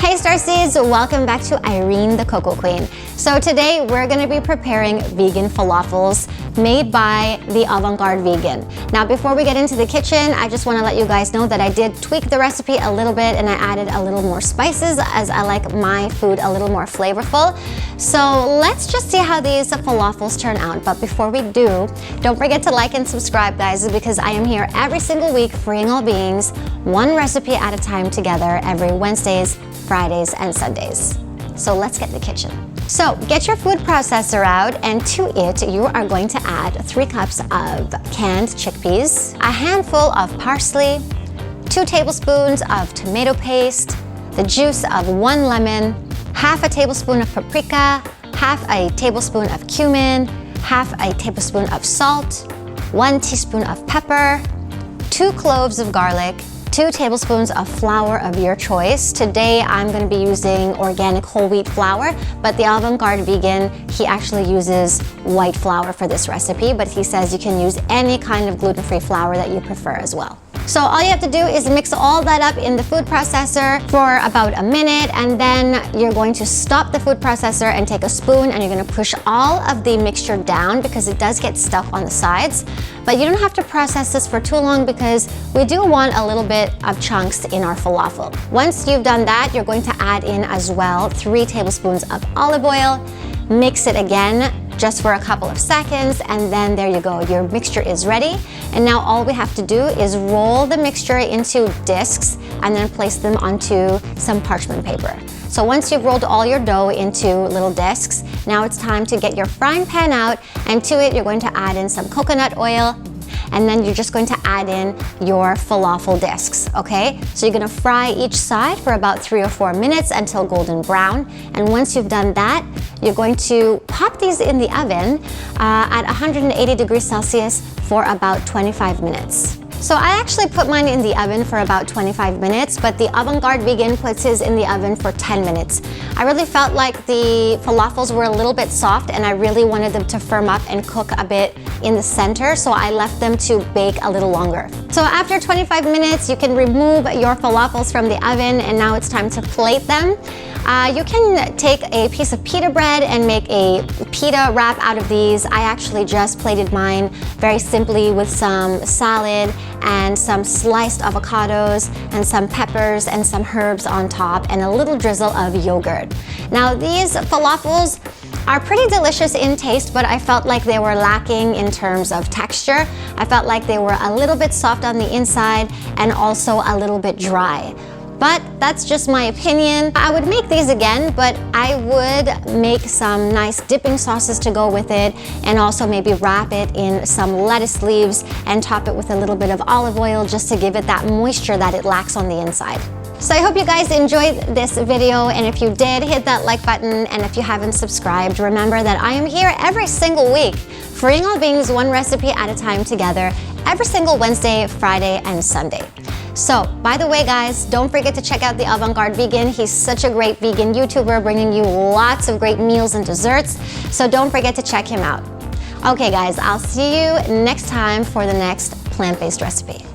Hey Starseeds, welcome back to Irene the Cocoa Queen. So today we're going to be preparing vegan falafels made by the Avantgardevegan. Now before we get into the kitchen, I just want to let you guys know that I did tweak the recipe a little bit and I added a little more spices as I like my food a little more flavorful. So let's just see how these falafels turn out. But before we do, don't forget to like and subscribe, guys, because I am here every single week freeing all beings, one recipe at a time together every Wednesdays, Fridays, and Sundays. So let's get in the kitchen. So get your food processor out, and to it you are going to add 3 cups of canned chickpeas, a handful of parsley, 2 tablespoons of tomato paste, the juice of 1 lemon, half a tablespoon of paprika, half a tablespoon of cumin, half a tablespoon of salt, 1 teaspoon of pepper, 2 cloves of garlic, 2 tablespoons of flour of your choice. Today I'm going to be using organic whole wheat flour, but the Avantgardevegan, he actually uses white flour for this recipe, but he says you can use any kind of gluten-free flour that you prefer as well. So all you have to do is mix all that up in the food processor for about a minute, and then you're going to stop the food processor and take a spoon and you're going to push all of the mixture down because it does get stuck on the sides. But you don't have to process this for too long because we do want a little bit of chunks in our falafel. Once you've done that, you're going to add in as well 3 tablespoons of olive oil, mix it again just for a couple of seconds, and then there you go, your mixture is ready. And now all we have to do is roll the mixture into discs and then place them onto some parchment paper. So once you've rolled all your dough into little discs, now it's time to get your frying pan out, and to it you're going to add in some coconut oil, and then you're just going to add in your falafel discs, okay? So you're gonna fry each side for about 3 or 4 minutes until golden brown. And once you've done that, you're going to pop these in the oven at 180 degrees Celsius for about 25 minutes. So I actually put mine in the oven for about 25 minutes, but the Avantgardevegan puts his in the oven for 10 minutes. I really felt like the falafels were a little bit soft and I really wanted them to firm up and cook a bit in the center, so I left them to bake a little longer. So after 25 minutes, you can remove your falafels from the oven, and now it's time to plate them. You can take a piece of pita bread and make a pita wrap out of these. I actually just plated mine very simply with some salad and some sliced avocados and some peppers and some herbs on top and a little drizzle of yogurt. Now these falafels are pretty delicious in taste, but I felt like they were lacking in terms of texture. I felt like they were a little bit soft on the inside and also a little bit dry. But that's just my opinion. I would make these again, but I would make some nice dipping sauces to go with it, and also maybe wrap it in some lettuce leaves and top it with a little bit of olive oil just to give it that moisture that it lacks on the inside. So I hope you guys enjoyed this video, and if you did, hit that like button, and if you haven't subscribed, remember that I am here every single week, freeing all beings one recipe at a time together, every single Wednesday, Friday, and Sunday. So, by the way guys, don't forget to check out the Avantgardevegan. He's such a great vegan YouTuber bringing you lots of great meals and desserts, so don't forget to check him out. Okay guys, I'll see you next time for the next plant-based recipe.